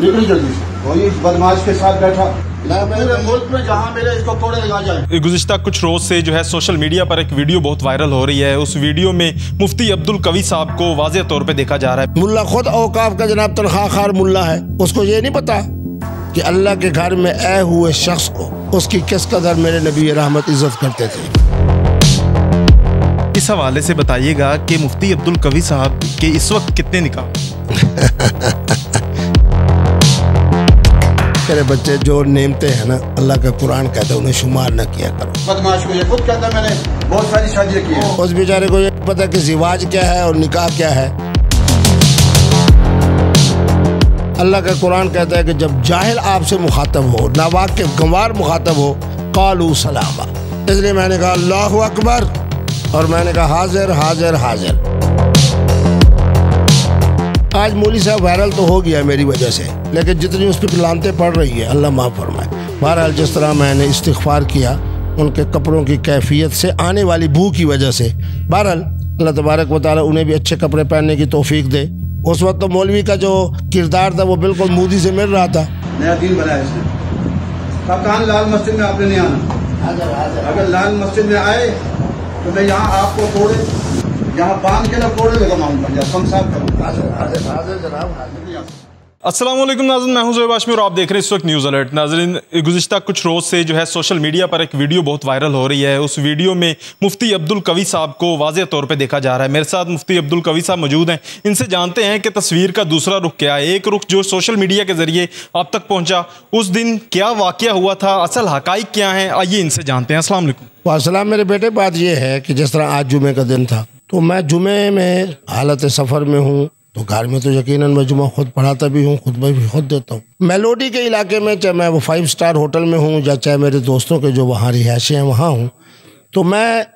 निकल जल्दी से, वही इस बदमाश के साथ बैठा। पूरे मुल्क में जहाँ मिले इसको कोड़े लगा जाए। गुज़िश्ता कुछ रोज से जो है सोशल मीडिया पर एक वीडियो बहुत वायरल हो रही है। उस वीडियो में मुफ्ती अब्दुल कवी साहब को वाज़ेह तौर पे देखा जा रहा है। मुल्ला खुद औकाफ का जनाब तनख्वाह खार मुल्ला है, उसको ये नहीं पता कि अल्लाह के घर में आए हुए शख्स को उसकी किस कदर मेरे नबी रहमत इज्जत करते थे। इस हवाले से बताइएगा कि मुफ्ती अब्दुल कवी साहब के इस वक्त कितने निकाह? मेरे बच्चे जो नेमते हैं ना, अल्लाह का कुरान कहता है उन्हें शुमार न किया करो। बदमाश को ये खुद कहता है मैंने बहुत सारी शादियाँ की हैं। उस बेचारे को ये पता कि ज़िवाज क्या है और निकाह क्या है। अल्लाह का कुरान कहता है कि जब जाहिल आपसे मुखातब हो, नावाकिफ गंवार मुखातब हो, कालू सलामा। इसलिए मैंने कहा अल्लाहु अकबर और मैंने कहा हाजिर हाजिर हाजिर। आज मौली साहब वायरल तो हो गया मेरी वजह से, लेकिन जितनी उस पर लानतें पड़ रही है अल्लाह माफ़ फरमाए। बहरहाल जिस तरह मैंने इस्तिग़फ़ार किया उनके कपड़ों की कैफियत से आने वाली बू की वजह से, बहरहाल अल्लाह तबारक व तआला उन्हें भी अच्छे कपड़े पहनने की तौफीक दे। उस वक्त तो मौलवी का जो किरदार था वो बिल्कुल मोदी से मिल रहा था। नया दिन बनाया इसने। कप्तान लाल मस्जिद में आपने नहीं आना। अगर लाल मस्जिद में आए तो मैं यहाँ आपको तोड़े, यहाँ बांध के ना कोड़े लगा मारूंगा, कम साफ करूँ। अस्सलाम वालेकुम नाज़रीन, मैं हूं ज़ोहैब हाशमी और आप देख रहे हैं इस वक्त न्यूज़ अलर्ट। नाज़रीन, गुज़िश्ता कुछ रोज़ से जो है सोशल मीडिया पर एक वीडियो बहुत वायरल हो रही है। उस वीडियो में मुफ्ती अब्दुल कवी साहब को वाज़ेह तौर पे देखा जा रहा है। मेरे साथ मुफ्ती अब्दुल कवी साहब मौजूद हैं। इनसे जानते हैं कि तस्वीर का दूसरा रुख क्या है। एक रुख जो सोशल मीडिया के ज़रिए आप तक पहुँचा, उस दिन क्या वाक़या हुआ था, असल हक़ाइक़ क्या हैं, आइए इनसे जानते हैं। अस्सलाम वालेकुम। वालेकुम मेरे बेटे, बात ये है कि जिस तरह आज जुमे का दिन था तो मैं जुमे में हालत सफ़र में हूँ, तो घर में तो यकीनन मैं जुमा खुद पढ़ाता भी हूँ, खुतबा भी खुद देता हूँ। मेलोडी के इलाके में, चाहे मैं वो 5 स्टार होटल में हूँ या चाहे मेरे दोस्तों के जो वहाँ रिहायशें हैं वहाँ हूँ, तो मैं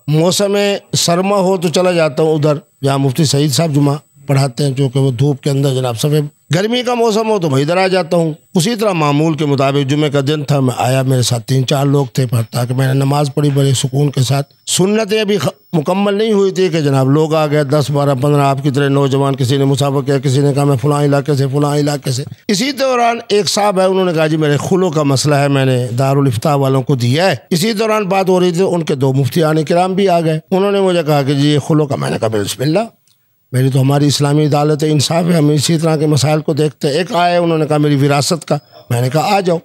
मौसम सरमा हो तो चला जाता हूँ उधर जहाँ मुफ्ती सईद साहब जुमा पढ़ाते हैं, जो कि वो धूप के अंदर जनाब सफ़ेद। गर्मी का मौसम हो तो मैं इधर आ जाता हूँ। उसी तरह मामूल के मुताबिक जुमे का दिन था, मैं आया, मेरे साथ 3-4 लोग थे, ताकि मैंने नमाज़ पढ़ी बड़े सुकून के साथ। सुन्नतें अभी मुकम्मल नहीं हुई थी कि जनाब लोग आ गए 10, 12, 15 आपकी तरह नौजवान, किसी ने मुसाफा किया, किसी ने कहा मैं फ़लाँ इलाके से फ़लाँ इलाके से। इसी दौरान एक साहब है, उन्होंने कहा जी मेरे खुलो का मसला है, मैंने दारुल इफ्ता वालों को दिया है। इसी दौरान बात हो रही थी, उनके 2 मुफ्तियान किराम भी आ गए। उन्होंने मुझे कहा कि जी ये खुलो का। मैंने कहा बिस्मिल्लाह, मेरी तो हमारी इस्लामी अदालत इंसाफ है, हम इसी तरह के मसाइल को देखते हैं। एक आए, उन्होंने कहा मेरी विरासत का। मैंने कहा आ जाओ।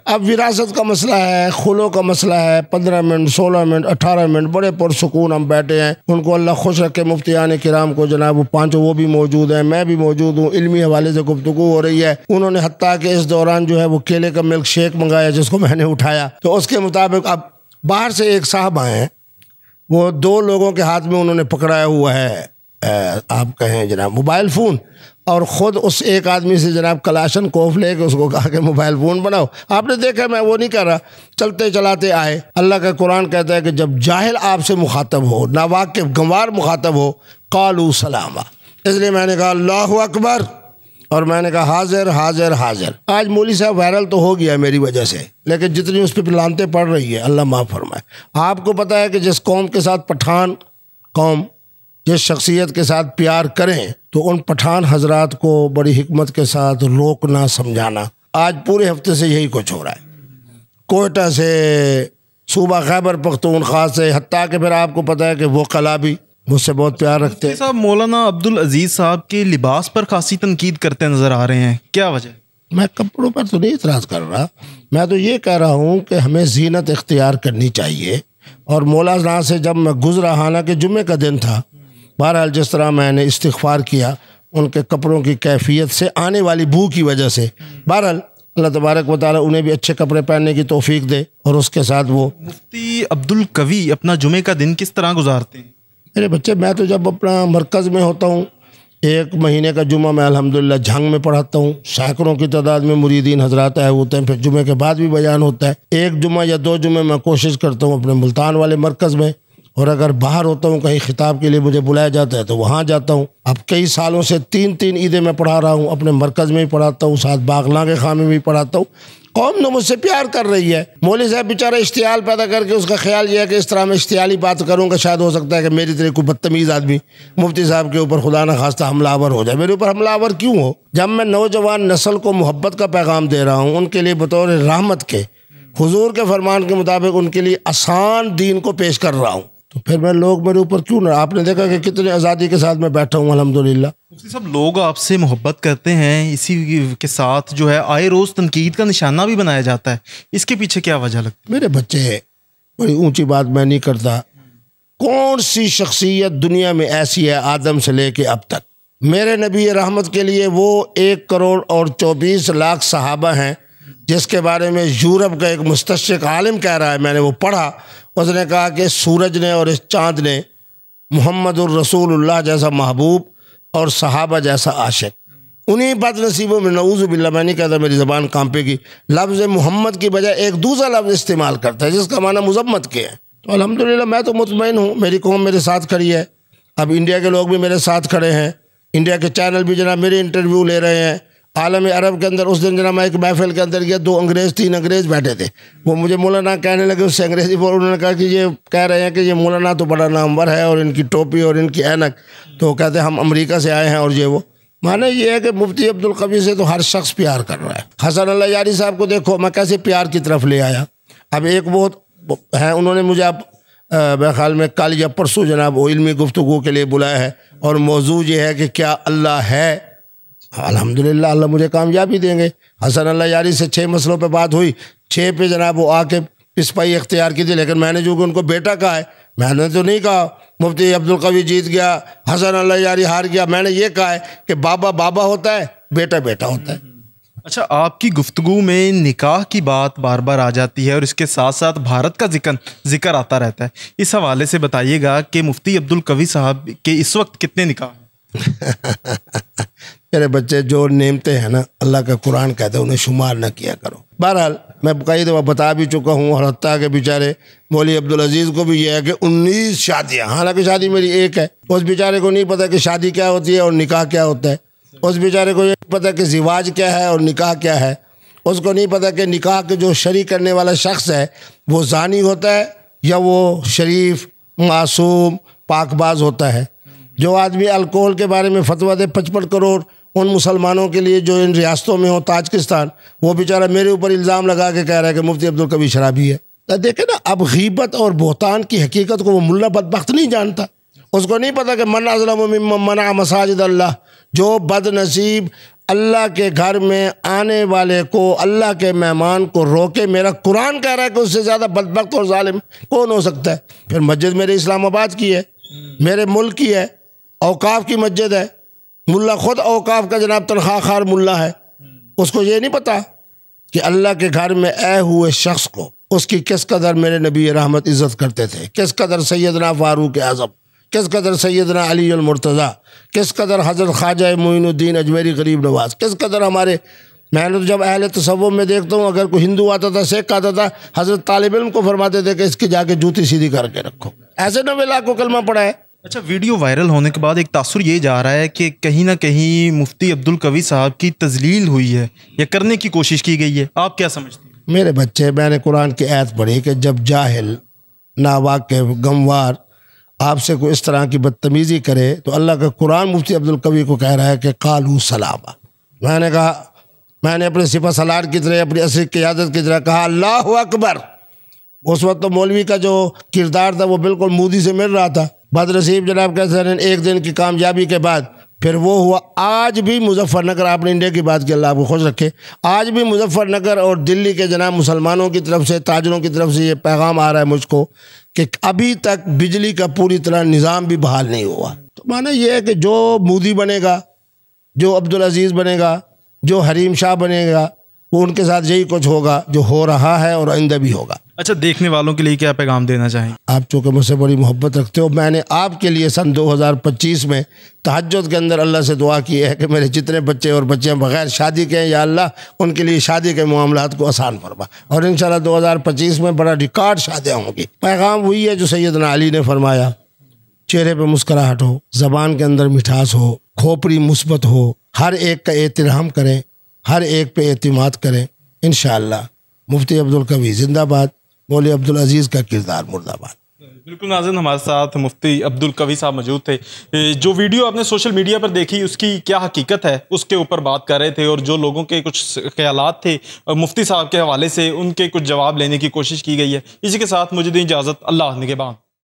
अब विरासत का मसला है, खुलो का मसला है। 15 मिनट, 16 मिनट, 18 मिनट बड़े पुरसुकून हम बैठे हैं। उनको अल्लाह खुश रखे, मुफ्तियान किराम को जनाब, वो 5 वो भी मौजूद हैं, मैं भी मौजूद हूँ, इल्मी हवाले से गुफ्तगू हो रही है। उन्होंने हत्ता कि इस दौरान जो है वो केले का मिल्क शेक मंगाया, जिसको मैंने उठाया। तो उसके मुताबिक अब बाहर से एक साहब आए हैं, वो 2 लोगों के हाथ में उन्होंने पकड़ाया हुआ है आप कहें जनाब मोबाइल फ़ोन, और ख़ुद उस एक आदमी से जनाब कलाशन कोफ लेके उसको कहा कि मोबाइल फ़ोन बनाओ। आपने देखा, मैं वो नहीं कर रहा, चलते चलाते आए। अल्लाह का कुरान कहता है कि जब जाहिल आपसे मुखातब हो, नावाकिफ गंवार मुखातब हो, कालू सलामा। इसलिए मैंने कहा अल्लाहु अकबर और मैंने कहा हाजिर हाजिर हाजिर। आज मौली साहब वायरल तो हो गया मेरी वजह से, लेकिन जितनी उस पर लानतें पड़ रही है अल्लाह माफ़ फरमाए। आपको पता है कि जिस कौम के साथ पठान कौम जिस शख्सियत के साथ प्यार करें, तो उन पठान हजरात को बड़ी हिकमत के साथ रोकना, समझाना। आज पूरे हफ्ते से यही कुछ हो रहा है, कोयटा से, सूबा खैबर पख्तूनख्वा से, हत्ता कि फिर आपको पता है कि वो कला भी मुझसे बहुत प्यार रखते हैं। साहब मौलाना अब्दुल अजीज़ साहब के लिबास पर खासी तनकीद करते नज़र आ रहे हैं, क्या वजह? मैं कपड़ों पर तो नहीं इतराज़ कर रहा, मैं तो ये कह रहा हूँ कि हमें जीनत इख्तियार करनी चाहिए। और मौलाना से जब मैं गुजरा, हालांकि जुम्मे का दिन था, बहरहाल जिस तरह मैंने इस्तिग़फ़ार किया उनके कपड़ों की कैफियत से आने वाली बू की वजह से, बहरहाल अल्लाह तबारक व तआला उन्हें भी अच्छे कपड़े पहनने की तौफीक दे। और उसके साथ वो मुफ्ती अब्दुल कवी अपना जुमे का दिन किस तरह गुजारते हैं? मेरे बच्चे, मैं तो जब अपना मरकज़ में होता हूँ, 1 महीने का जुमा मैं अल्हम्दुलिल्लाह झंग में पढ़ाता हूँ। सैकड़ों की तादाद में मुरीदीन हजरात आए होते हैं। फिर जुमे के बाद भी बयान होता है। 1 जुमा या 2 जुमे मैं कोशिश करता हूँ अपने मुल्तान वाले मरकज़ में, और अगर बाहर होता हूँ कहीं खिताब के लिए मुझे बुलाया जाता है तो वहाँ जाता हूँ। अब कई सालों से 3-3 ईदें मैं पढ़ा रहा हूँ, अपने मरकज़ में ही पढ़ाता हूँ, साथ बागला के खां में भी पढ़ाता हूँ। कौम तो मुझसे प्यार कर रही है। मौलवी साहब बेचारा इश्तियाल पैदा करके उसका ख्याल यह है कि इस तरह मैं इश्तियाली बात करूँगा, शायद हो सकता है कि मेरी तरह कोई बदतमीज़ आदमी मुफ्ती साहब के ऊपर खुदा न खास्ता हमलावर हो जाए। मेरे ऊपर हमलावर क्यों हो, जब मैं नौजवान नस्ल को मोहब्बत का पैगाम दे रहा हूँ, उनके लिए बतौर रहमत के हुजूर के फरमान के मुताबिक उनके लिए आसान दीन को पेश कर रहा हूँ, तो फिर मैं लोग मेरे ऊपर क्यों ना। आपने देखा कि कितनी आज़ादी के साथ मैं बैठा हूँ अल्हम्दुलिल्लाह। सब लोग आपसे मोहब्बत करते हैं, इसी के साथ जो है आए रोज़ तनकीद का निशाना भी बनाया जाता है, इसके पीछे क्या वजह लगती है? मेरे बच्चे, बड़ी ऊंची बात मैं नहीं करता, कौन सी शख्सियत दुनिया में ऐसी है आदम से लेके अब तक, मेरे नबी रहमत के लिए वो 1 करोड़ और 24 लाख सहाबा हैं जिसके बारे में यूरोप का एक मुस्तशरिक़ आलिम कह रहा है, मैंने वो पढ़ा, उसने कहा कि सूरज ने और इस चाँद ने मुहम्मदुर रसूलुल्लाह जैसा महबूब और सहाबा जैसा आशिक, उन्हीं बदनसीबों में नऊज़ु बिल्लाह, मैं नहीं कहता मेरी ज़बान कांपेगी, लफ्ज़ मोहम्मद की बजाय एक दूसरा लफ्ज़ इस्तेमाल करता है जिसका माना मुज़म्मत के है। तो अल्हम्दुलिल्लाह मैं तो मुतमईन हूँ, मेरी कौम मेरे साथ खड़ी है। अब इंडिया के लोग भी मेरे साथ खड़े हैं, इंडिया के चैनल भी जनाब मेरे इंटरव्यू ले रहे हैं। आलम अरब के अंदर उस दिन जनाब मैं एक महफिल के अंदर गया, 2 अंग्रेज़ 3 अंग्रेज़ बैठे थे, वो मुझे मौलाना कहने लगे, उससे अंग्रेज़ी बोल, उन्होंने कहा कि ये कह रहे हैं कि ये मौलाना तो बड़ा नामवर है और इनकी टोपी और इनकी ऐनक, तो कहते हैं हम अमेरिका से आए हैं और ये वो। माने ये है कि मुफ्ती अब्दुल कवी से तो हर शख्स प्यार कर रहा है। हसन अल्लाह यारी साहब को देखो मैं कैसे प्यार की तरफ ले आया। अब एक वो है, उन्होंने मुझे अब मेरे ख्याल में कल या परसों जनाब वो इल्मी गुफ्तगू के लिए बुलाया है और मौजू ये है कि क्या अल्लाह है। अल्हम्दुलिल्लाह अल्लाह मुझे कामयाबी देंगे। हसन अल्लाह यारी से 6 मसलों पे बात हुई, 6 पे जनाब वो आके पिसपाई इख्तियार की थी, लेकिन मैंने जो कि उनको बेटा कहा है, मैंने तो नहीं कहा मुफ्ती अब्दुल कवी जीत गया हसन अल्लाह यारी हार गया, मैंने ये कहा है कि बाबा बाबा होता है, बेटा बेटा होता है। अच्छा, आपकी गुफ्तगू में निकाह की बात बार बार आ जाती है और इसके साथ साथ भारत का जिक्र आता रहता है, इस हवाले से बताइएगा कि मुफ्ती अब्दुल कवी साहब के इस वक्त कितने निकाह हैं? मेरे बच्चे, जो नेमते हैं ना अल्लाह का कुरान कहता है उन्हें शुमार न किया करो। बहरहाल मैं कई दफ़ा बता भी चुका हूँ, और हत्ता के बेचारे मौलवी अब्दुल अजीज़ को भी ये है कि 19 शादियाँ, हालांकि शादी मेरी एक है, उस बेचारे को नहीं पता कि शादी क्या होती है और निकाह क्या होता है। उस बेचारे को ये पता कि ज़िवाज क्या है और निकाह क्या है। उसको नहीं पता कि निकाह के जो शरीक करने वाला शख्स है वो ज़ानी होता है या वो शरीफ मासूम पाकबाज होता है। जो आदमी अल्कोहल के बारे में फतवा दे 55 करोड़ उन मुसलमानों के लिए जो इन रियासतों में हो, ताजिकिस्तान, वो बेचारा मेरे ऊपर इल्ज़ाम लगा के कह रहा है कि मुफ्ती अब्दुल कवी शराबी है। तो देखे ना, अब गीबत और बोहतान की हकीकत को वो मुल्ला बदबख्त नहीं जानता। उसको नहीं पता कि मन अज़लम मिम्मन मना मसाजिद अल्लाह, जो बदनसीब अल्लाह के घर में आने वाले को, अल्लाह के मेहमान को रोके। मेरा कुरान कह रहा है कि उससे ज़्यादा बदबख्त और जालिम कौन हो सकता है। फिर मस्जिद मेरे इस्लामाबाद की है, मेरे मुल्क की है, औकाफ की मस्जिद है, मुल्ला खुद औकाफ का जनाब तनख्वाह खार मुल्ला है। उसको ये नहीं पता कि अल्लाह के घर में आए हुए शख्स को उसकी किस कदर मेरे नबी रहमत इज़्ज़त करते थे, किस कदर सैयदना फारूक आज़म, किस कदर सैयदना अली अल मुर्तज़ा, किस कदर हज़रत ख्वाजा मोइनुद्दीन अजमेरी गरीब नवाज, किस कदर हमारे। मैंने तो जब अहले तसव्वुफ़ में देखता हूँ, अगर कोई हिंदू आता था, सिख आता था, हज़रत तालिब इल्म को फरमाते थे कि इसकी जाके जूती सीधी करके रखो। ऐसे 90 लाख को कलमा पड़ा है। अच्छा, वीडियो वायरल होने के बाद एक तासुर ये जा रहा है कि कहीं ना कहीं मुफ्ती अब्दुल कवी साहब की तजलील हुई है या करने की कोशिश की गई है, आप क्या समझते हैं? मेरे बच्चे, मैंने कुरान की आयत पढ़ी कि जब जाहिल नावाकिफ़ गमवार आपसे कोई इस तरह की बदतमीज़ी करे तो अल्लाह का कुरान मुफ्ती अब्दुल कवी को कह रहा है कि कालू सलामा। मैंने कहा, मैंने अपने सिपा सलार की तरह, अपनी असरी क़यादत की तरह कहा अल्लाहु अकबर। उस वक्त तो मौलवी का जो किरदार था वो बिल्कुल मोदी से मिल रहा था। बदनसीब जनाब कहते हैं एक दिन की कामयाबी के बाद फिर वो हुआ। आज भी मुजफ्फरनगर, आपने इंडिया की बात की, अल्लाह आपको खुश रखे, आज भी मुजफ्फरनगर और दिल्ली के जनाब मुसलमानों की तरफ से, ताजरों की तरफ से ये पैगाम आ रहा है मुझको कि अभी तक बिजली का पूरी तरह निज़ाम भी बहाल नहीं हुआ। तो माना ये है कि जो मोदी बनेगा, जो अब्दुल अजीज़ बनेगा, जो हरीम शाह बनेगा, वो उनके साथ यही कुछ होगा जो हो रहा है और आइंदा भी होगा। अच्छा, देखने वालों के लिए क्या पैगाम देना चाहेंगे? आप चूँकि मुझसे बड़ी मोहब्बत रखते हो, मैंने आपके लिए सन 2025 में तहज्जुद के अंदर अल्लाह से दुआ की है कि मेरे जितने बच्चे और बच्चियाँ बग़ैर शादी के हैं या अल्लाह उनके लिए शादी के मामलात को आसान फरमा, और इंशाल्लाह 2025 में बड़ा रिकॉर्ड शादियाँ होंगी। पैगाम वही है जो सैयदना अली ने फरमाया, चेहरे पर मुस्कुराहट हो, ज़बान के अंदर मिठास हो, खोपड़ी मुस्बत हो, हर एक का एहतराम करें, हर एक पे एतिमाद करें, इंशाअल्लाह मुफ्ती अब्दुल कवी जिंदाबाद, मौलवी अब्दुल अजीज़ का किरदार मुर्दाबाद। बिल्कुल नाज़रीन, हमारे साथ मुफ्ती अब्दुल कवी साहब मौजूद थे। जो वीडियो आपने सोशल मीडिया पर देखी उसकी क्या हकीकत है उसके ऊपर बात कर रहे थे, और जो लोगों के कुछ ख्यालात थे मुफ्ती साहब के हवाले से उनके कुछ जवाब लेने की कोशिश की गई है। इसी के साथ मुझे दी इजाज़त, अल्लाह निगहबान।